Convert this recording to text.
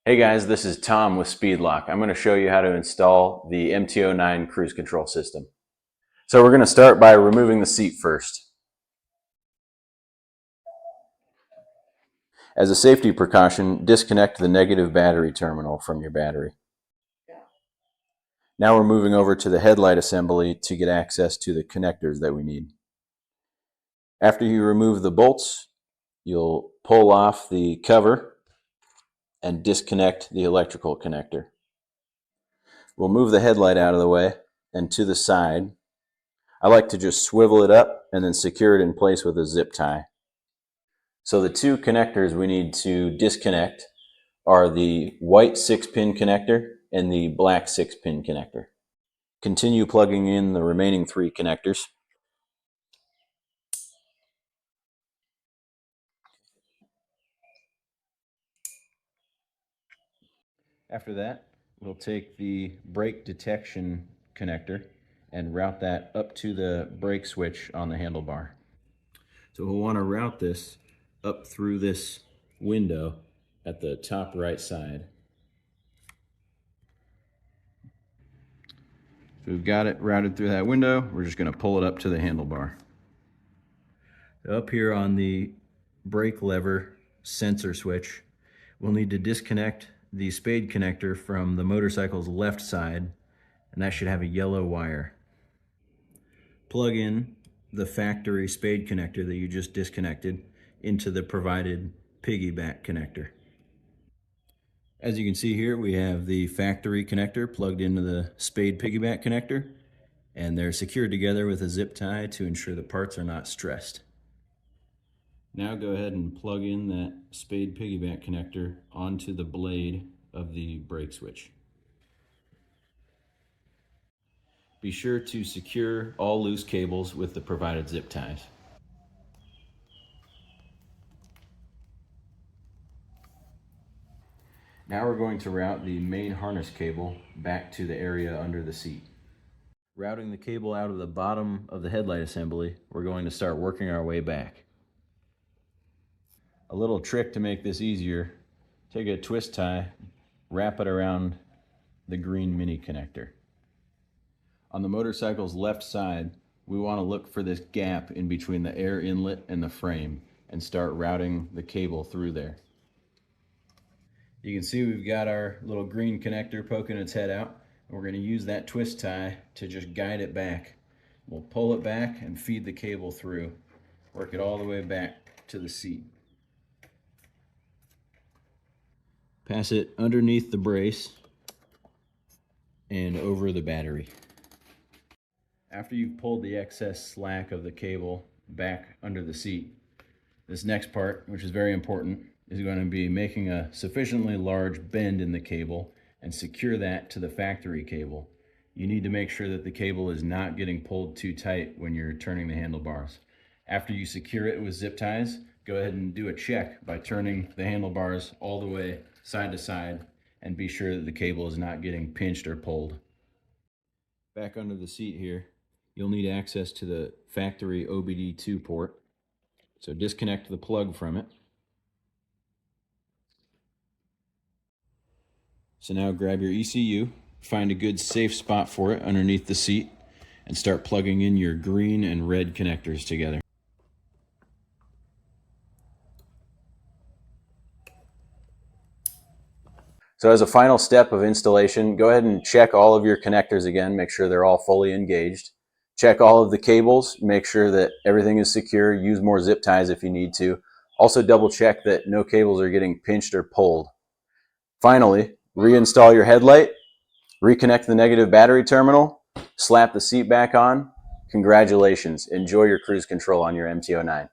Hey guys, this is Tom with SpeedLock. I'm going to show you how to install the MT-09 cruise control system. So we're going to start by removing the seat first. As a safety precaution, disconnect the negative battery terminal from your battery. Now we're moving over to the headlight assembly to get access to the connectors that we need. After you remove the bolts, you'll pull off the cover and disconnect the electrical connector. We'll move the headlight out of the way and to the side. I like to just swivel it up and then secure it in place with a zip tie. So the two connectors we need to disconnect are the white 6-pin connector and the black 6-pin connector. Continue plugging in the remaining 3 connectors. After that, we'll take the brake detection connector and route that up to the brake switch on the handlebar. So we'll want to route this up through this window at the top right side. So we've got it routed through that window. We're just going to pull it up to the handlebar. Up here on the brake lever sensor switch, we'll need to disconnect the spade connector from the motorcycle's left side, and that should have a yellow wire. Plug in the factory spade connector that you just disconnected into the provided piggyback connector. As you can see here, we have the factory connector plugged into the spade piggyback connector, and they're secured together with a zip tie to ensure the parts are not stressed. Now go ahead and plug in that spade piggyback connector onto the blade of the brake switch. Be sure to secure all loose cables with the provided zip ties. Now we're going to route the main harness cable back to the area under the seat. Routing the cable out of the bottom of the headlight assembly, we're going to start working our way back. A little trick to make this easier, take a twist tie, wrap it around the green mini connector. On the motorcycle's left side, we want to look for this gap in between the air inlet and the frame and start routing the cable through there. You can see we've got our little green connector poking its head out. We're going to use that twist tie to just guide it back. We'll pull it back and feed the cable through. Work it all the way back to the seat. Pass it underneath the brace and over the battery. After you've pulled the excess slack of the cable back under the seat, this next part, which is very important, is going to be making a sufficiently large bend in the cable and secure that to the factory cable. You need to make sure that the cable is not getting pulled too tight when you're turning the handlebars. After you secure it with zip ties, go ahead and do a check by turning the handlebars all the way side to side and be sure that the cable is not getting pinched or pulled. Back under the seat here, you'll need access to the factory OBD2 port. So disconnect the plug from it. So now grab your ECU, find a good safe spot for it underneath the seat, and start plugging in your green and red connectors together. So as a final step of installation, go ahead and check all of your connectors again, make sure they're all fully engaged. Check all of the cables, make sure that everything is secure, use more zip ties if you need to. Also double check that no cables are getting pinched or pulled. Finally, reinstall your headlight, reconnect the negative battery terminal, slap the seat back on. Congratulations, enjoy your cruise control on your MT-09.